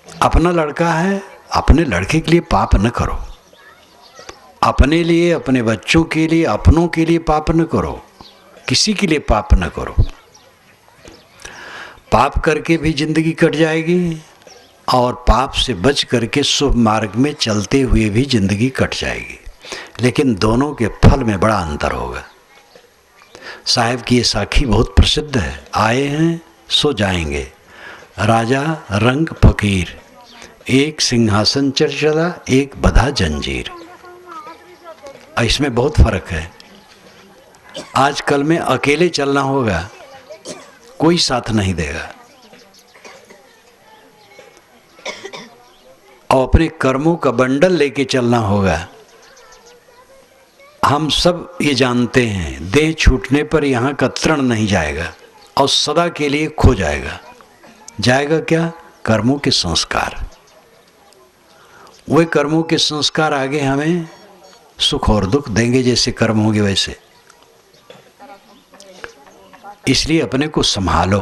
अपना लड़का है, अपने लड़के के लिए पाप न करो, अपने लिए, अपने बच्चों के लिए, अपनों के लिए पाप न करो, किसी के लिए पाप न करो। पाप करके भी जिंदगी कट जाएगी और पाप से बच करके शुभ मार्ग में चलते हुए भी जिंदगी कट जाएगी। लेकिन दोनों के फल में बड़ा अंतर होगा। साहिब की ये साखी बहुत प्रसिद्ध है। आए हैं सो जाएंगे, राजा रंग फकीर, एक सिंहासन चढ़ चला, एक बंधा जंजीर। इसमें बहुत फर्क है। आजकल में अकेले चलना होगा, कोई साथ नहीं देगा, और अपने कर्मों का बंडल लेके चलना होगा। हम सब ये जानते हैं, देह छूटने पर यहाँ का तृण नहीं जाएगा और सदा के लिए खो जाएगा। जाएगा क्या? कर्मों के संस्कार। वे कर्मों के संस्कार आगे हमें सुख और दुख देंगे, जैसे कर्म होंगे वैसे। इसलिए अपने को संभालो।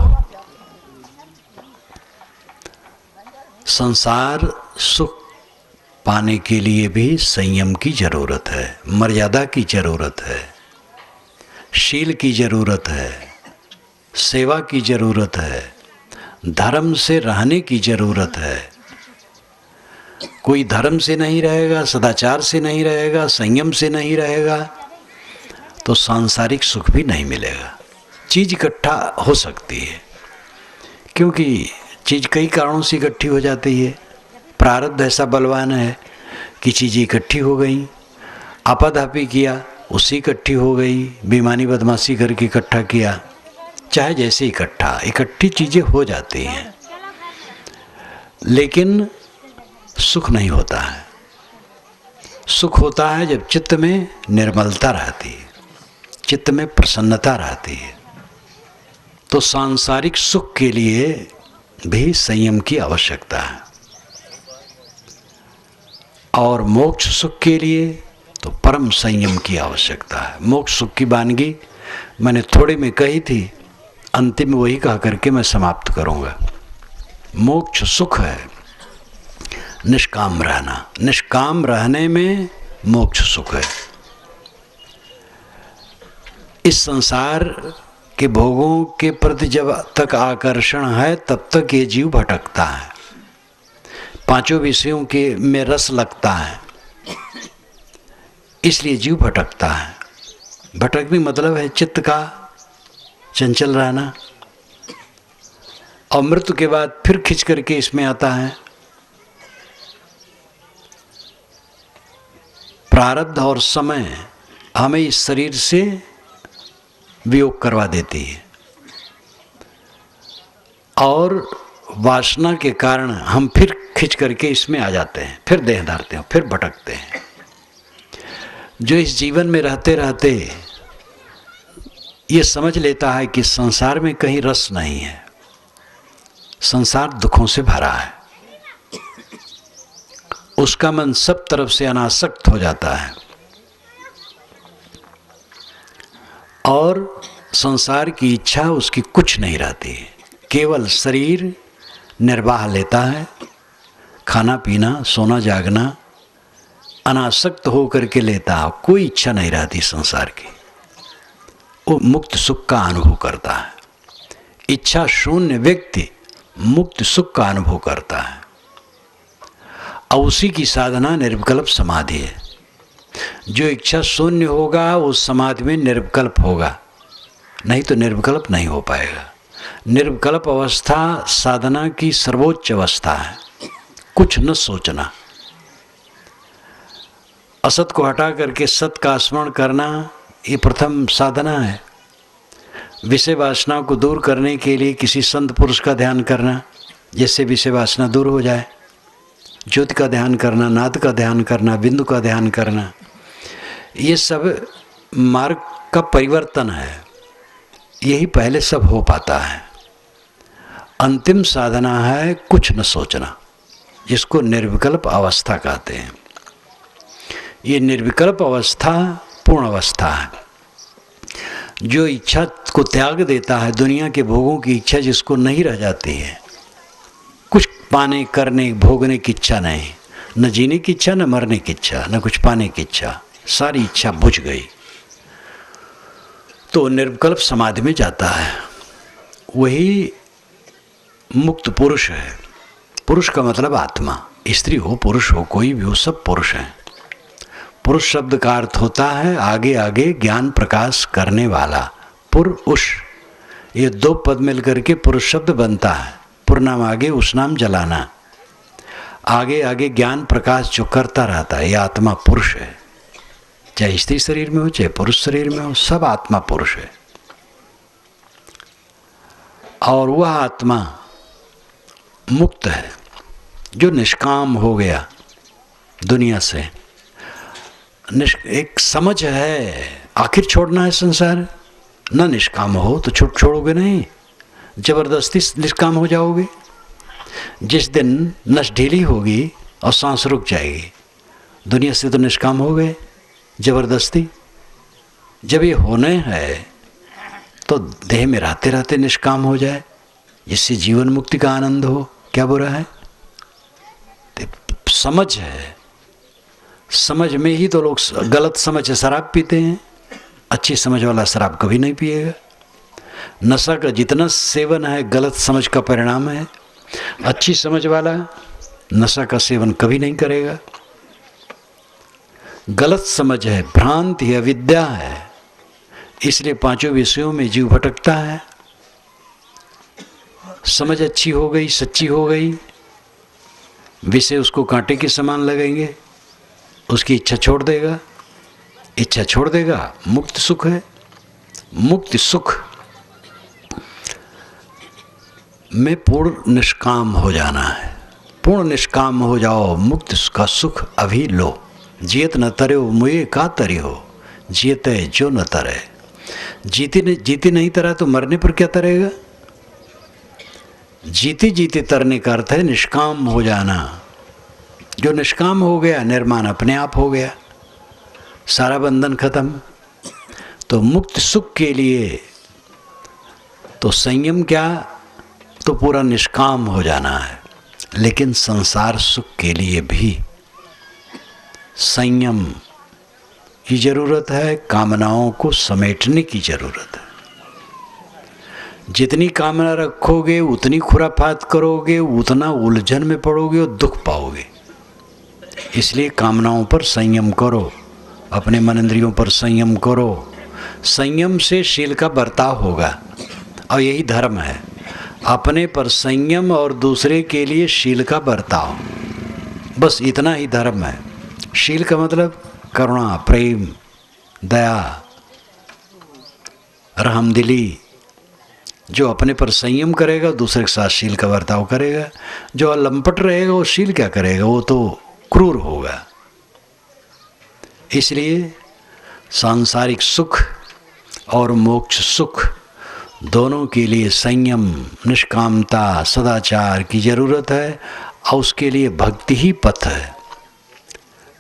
संसार सुख पाने के लिए भी संयम की जरूरत है, मर्यादा की जरूरत है, शील की जरूरत है, सेवा की जरूरत है, धर्म से रहने की जरूरत है। कोई धर्म से नहीं रहेगा, सदाचार से नहीं रहेगा, संयम से नहीं रहेगा, तो सांसारिक सुख भी नहीं मिलेगा। चीज़ इकट्ठा हो सकती है, क्योंकि चीज़ कई कारणों से इकट्ठी हो जाती है। प्रारब्ध ऐसा बलवान है कि चीज़ें इकट्ठी हो गई, आपाधापी किया उससे इकट्ठी हो गई, बेईमानी बदमाशी करके इकट्ठा किया, चाहे जैसे इकट्ठी चीज़ें हो जाती हैं, लेकिन सुख नहीं होता है। सुख होता है जब चित्त में निर्मलता रहती है, चित्त में प्रसन्नता रहती है। तो सांसारिक सुख के लिए भी संयम की आवश्यकता है, और मोक्ष सुख के लिए तो परम संयम की आवश्यकता है। मोक्ष सुख की वानगी मैंने थोड़े में कही थी, अंतिम में वही कह करके मैं समाप्त करूंगा। मोक्ष सुख है निष्काम रहना, निष्काम रहने में मोक्ष सुख है। इस संसार के भोगों के प्रति जब तक आकर्षण है तब तक ये जीव भटकता है, पांचों विषयों के में रस लगता है, इसलिए जीव भटकता है। भटकने मतलब है चित्त का चंचल रहना, और मृत्यु के बाद फिर खिंच करके इसमें आता है। प्रारब्ध और समय हमें इस शरीर से वियोग करवा देती है, और वासना के कारण हम फिर खिंच करके इसमें आ जाते हैं, फिर देह धारते हैं, फिर भटकते हैं। जो इस जीवन में रहते रहते ये समझ लेता है कि संसार में कहीं रस नहीं है, संसार दुखों से भरा है, उसका मन सब तरफ से अनासक्त हो जाता है, और संसार की इच्छा उसकी कुछ नहीं रहती है। केवल शरीर निर्वाह लेता है, खाना पीना सोना जागना अनासक्त हो करके लेता है, कोई इच्छा नहीं रहती संसार की। वो मुक्त सुख का अनुभव करता है। इच्छा शून्य व्यक्ति मुक्त सुख का अनुभव करता है, और उसी की साधना निर्विकल्प समाधि है। जो इच्छा शून्य होगा उस समाधि में निर्विकल्प होगा, नहीं तो निर्विकल्प नहीं हो पाएगा। निर्विकल्प अवस्था साधना की सर्वोच्च अवस्था है, कुछ न सोचना। असत को हटा करके सत का स्मरण करना, ये प्रथम साधना है। विषय वासना को दूर करने के लिए किसी संत पुरुष का ध्यान करना, जिससे विषय वासना दूर हो जाए। ज्योति का ध्यान करना, नाद का ध्यान करना, बिंदु का ध्यान करना, ये सब मार्ग का परिवर्तन है। यही पहले सब हो पाता है। अंतिम साधना है कुछ न सोचना, जिसको निर्विकल्प अवस्था कहते हैं। ये निर्विकल्प अवस्था पूर्ण अवस्था है। जो इच्छा को त्याग देता है, दुनिया के भोगों की इच्छा जिसको नहीं रह जाती है, कुछ पाने करने भोगने की इच्छा नहीं, न जीने की इच्छा, न मरने की इच्छा, न कुछ पाने की इच्छा, सारी इच्छा बुझ गई, तो निर्विकल्प समाधि में जाता है। वही मुक्त पुरुष है। पुरुष का मतलब आत्मा, स्त्री हो पुरुष हो कोई भी हो, सब पुरुष हैं। पुरुष शब्द का अर्थ होता है आगे आगे ज्ञान प्रकाश करने वाला। पुरुष, ये दो पद मिलकर के पुरुष शब्द बनता है। पुर नाम आगे, उस नाम जलाना, आगे आगे ज्ञान प्रकाश जो करता रहता है, ये आत्मा पुरुष है। चाहे स्त्री शरीर में हो चाहे पुरुष शरीर में हो, सब आत्मा पुरुष है। और वह आत्मा मुक्त है जो निष्काम हो गया दुनिया से। एक समझ है, आखिर छोड़ना है संसार, न निष्काम हो तो छोड़ोगे नहीं, जबरदस्ती निष्काम हो जाओगे। जिस दिन नस ढीली होगी और सांस रुक जाएगी, दुनिया से तो निष्काम हो गए जबरदस्ती। जब ये होने है तो देह में रहते रहते निष्काम हो जाए, जिससे जीवन मुक्ति का आनंद हो। क्या बुरा है? समझ है, समझ में ही तो लोग गलत समझ से शराब पीते हैं। अच्छी समझ वाला शराब कभी नहीं पिएगा। नशा का जितना सेवन है गलत समझ का परिणाम है। अच्छी समझ वाला नशा का सेवन कभी नहीं करेगा। गलत समझ है, भ्रांति है, अविद्या है, इसलिए पांचों विषयों में जीव भटकता है। समझ अच्छी हो गई, सच्ची हो गई, विषय उसको कांटे के समान लगेंगे, उसकी इच्छा छोड़ देगा, इच्छा छोड़ देगा। मुक्त सुख है। मुक्त सुख में पूर्ण निष्काम हो जाना है। पूर्ण निष्काम हो जाओ, मुक्त का सुख अभी लो। जियत न तरे हो मुए का तरी हो, जियते जो न तरे। जीती नहीं तरा तो मरने पर क्या तरेगा? जीते जीते तरने का अर्थ है निष्काम हो जाना। जो निष्काम हो गया, निर्माण अपने आप हो गया, सारा बंधन खत्म। तो मुक्त सुख के लिए तो संयम क्या, तो पूरा निष्काम हो जाना है। लेकिन संसार सुख के लिए भी संयम की जरूरत है, कामनाओं को समेटने की जरूरत है। जितनी कामना रखोगे, उतनी खुराफात करोगे, उतना उलझन में पड़ोगे और दुख पाओगे। इसलिए कामनाओं पर संयम करो, अपने मन इंद्रियों पर संयम करो। संयम से शील का बर्ताव होगा, और यही धर्म है। अपने पर संयम और दूसरे के लिए शील का बर्ताव, बस इतना ही धर्म है। शील का मतलब करुणा, प्रेम, दया, रहमदिली। जो अपने पर संयम करेगा दूसरे के साथ शील का बर्ताव करेगा। जो लंपट रहेगा वो शील क्या करेगा, वो तो क्रूर होगा। इसलिए सांसारिक सुख और मोक्ष सुख दोनों के लिए संयम, निष्कामता, सदाचार की जरूरत है। और उसके लिए भक्ति ही पथ है।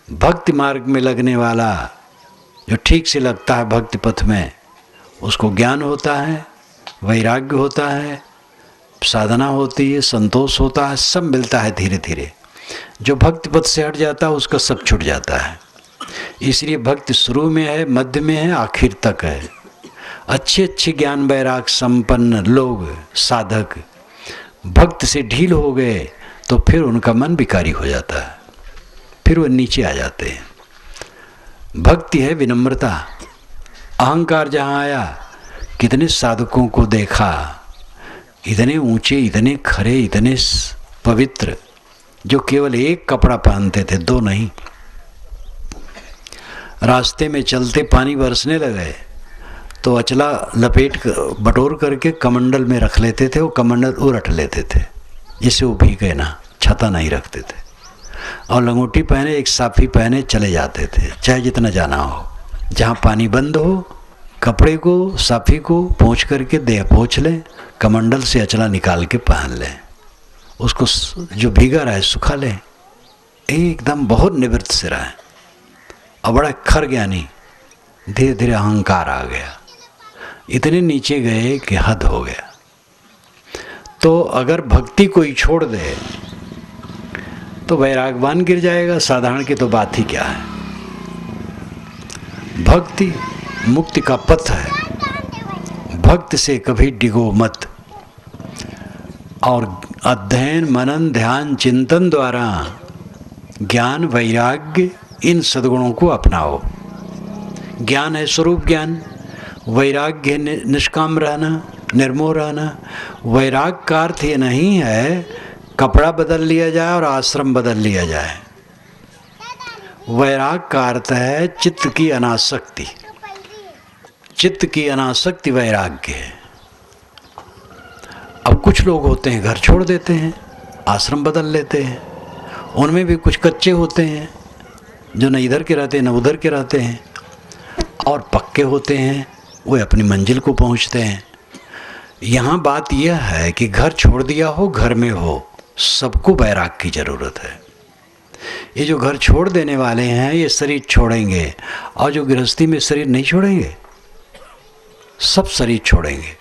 भक्ति मार्ग में लगने वाला जो ठीक से लगता है भक्ति पथ में, उसको ज्ञान होता है, वैराग्य होता है, साधना होती है, संतोष होता है, सब मिलता है धीरे धीरे। जो भक्ति पथ से हट जाता है उसका सब छूट जाता है। इसलिए भक्ति शुरू में है, मध्य में है, आखिर तक है। अच्छे अच्छे ज्ञान वैराग संपन्न लोग, साधक भक्त से ढील हो गए तो फिर उनका मन विकारी हो जाता है, फिर वो नीचे आ जाते हैं। भक्ति है विनम्रता। अहंकार जहाँ आया, कितने साधकों को देखा, इतने ऊंचे, इतने खरे, इतने पवित्र, जो केवल एक कपड़ा पहनते थे, दो नहीं। रास्ते में चलते पानी बरसने लगे तो अचला लपेट बटोर करके कमंडल में रख लेते थे, वो कमंडल उलट लेते थे जिससे वो भीगे ना, छता नहीं रखते थे। और लंगोटी पहने, एक साफी पहने चले जाते थे, चाहे जितना जाना हो। जहाँ पानी बंद हो, कपड़े को, साफी को पोंछ करके देह पोंछ लें, कमंडल से अचला निकाल के पहन लें, उसको जो भीगा रहे सुखा लें। एकदम बहुत निवृत्त से रहे। और बड़ा खर ज्ञानी, धीरे धीरे अहंकार आ गया, इतने नीचे गए कि हद हो गया। तो अगर भक्ति कोई छोड़ दे तो वैरागवान गिर जाएगा, साधारण की तो बात ही क्या है। भक्ति मुक्ति का पथ है। भक्त से कभी डिगो मत। और अध्ययन, मनन, ध्यान, चिंतन द्वारा ज्ञान, वैराग्य इन सद्गुणों को अपनाओ। ज्ञान है स्वरूप ज्ञान, वैराग्य निष्काम रहना, निर्मोह रहना। वैराग का अर्थ ये नहीं है कपड़ा बदल लिया जाए और आश्रम बदल लिया जाए। वैराग का अर्थ है चित्त की अनासक्ति। चित्त की अनासक्ति वैराग्य है। अब कुछ लोग होते हैं घर छोड़ देते हैं, आश्रम बदल लेते हैं। उनमें भी कुछ कच्चे होते हैं जो न इधर के रहते हैं न उधर के रहते हैं, और पक्के होते हैं वे अपनी मंजिल को पहुंचते हैं। यहाँ बात यह है कि घर छोड़ दिया हो, घर में हो, सबको वैराग की ज़रूरत है। ये जो घर छोड़ देने वाले हैं ये शरीर छोड़ेंगे, और जो गृहस्थी में शरीर नहीं छोड़ेंगे, सब शरीर छोड़ेंगे।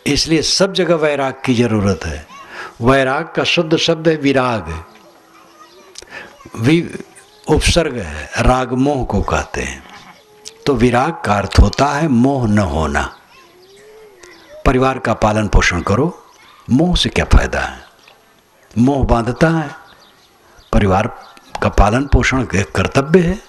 इसलिए सब जगह वैराग की ज़रूरत है। वैराग का शुद्ध शब्द है विराग। उपसर्ग है, राग मोह को कहते हैं। तो विराग का अर्थ होता है मोह न होना। परिवार का पालन पोषण करो, मोह से क्या फायदा है? मोह बांधता है। परिवार का पालन पोषण एक कर्तव्य है।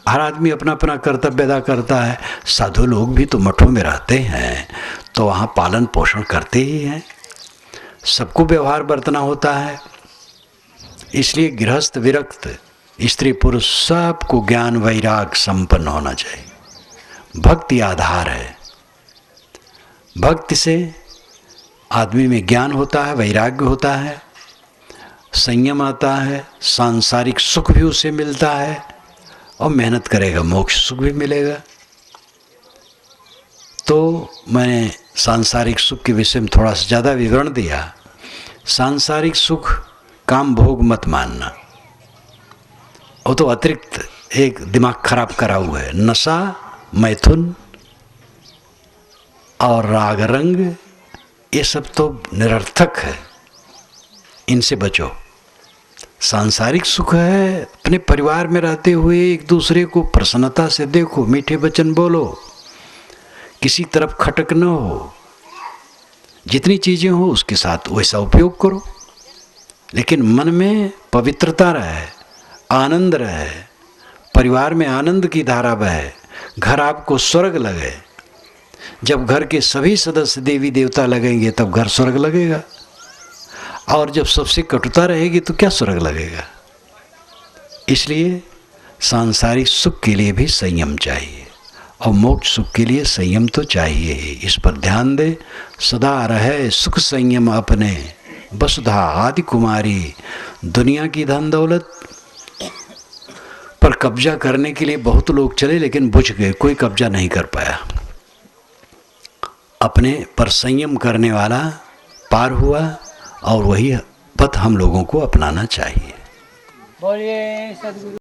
हर आदमी अपना अपना कर्तव्य अदा करता है। साधु लोग भी तो मठों में रहते हैं तो वहाँ पालन पोषण करते ही हैं। सबको व्यवहार बरतना होता है। इसलिए गृहस्थ विरक्त स्त्री पुरुष सबको ज्ञान वैराग संपन्न होना चाहिए। भक्ति आधार है। भक्ति से आदमी में ज्ञान होता है, वैराग्य होता है, संयम आता है, सांसारिक सुख भी उसे मिलता है, और मेहनत करेगा मोक्ष सुख भी मिलेगा। तो मैंने सांसारिक सुख के विषय में थोड़ा सा ज़्यादा विवरण दिया। सांसारिक सुख काम भोग मत मानना, वो तो अतिरिक्त एक दिमाग खराब करा हुआ है। नशा, मैथुन और राग रंग, ये सब तो निरर्थक है, इनसे बचो। सांसारिक सुख है अपने परिवार में रहते हुए एक दूसरे को प्रसन्नता से देखो, मीठे वचन बोलो, किसी तरफ खटक न हो। जितनी चीज़ें हो उसके साथ वैसा उपयोग करो, लेकिन मन में पवित्रता रहे, आनंद रहे, परिवार में आनंद की धारा बहे, घर आपको स्वर्ग लगे। जब घर के सभी सदस्य देवी देवता लगेंगे तब घर स्वर्ग लगेगा, और जब सबसे कटुता रहेगी तो क्या स्वर्ग लगेगा। इसलिए सांसारिक सुख के लिए भी संयम चाहिए, और मोक्ष सुख के लिए संयम तो चाहिए ही। इस पर ध्यान दे। सदा रहे सुख संयम अपने, वसुधा आदि कुमारी। दुनिया की धन दौलत पर कब्जा करने के लिए बहुत लोग चले, लेकिन बुझ गए, कोई कब्जा नहीं कर पाया। अपने पर संयम करने वाला पार हुआ, और वही पथ हम लोगों को अपनाना चाहिए। बोलिए सद्गुरु।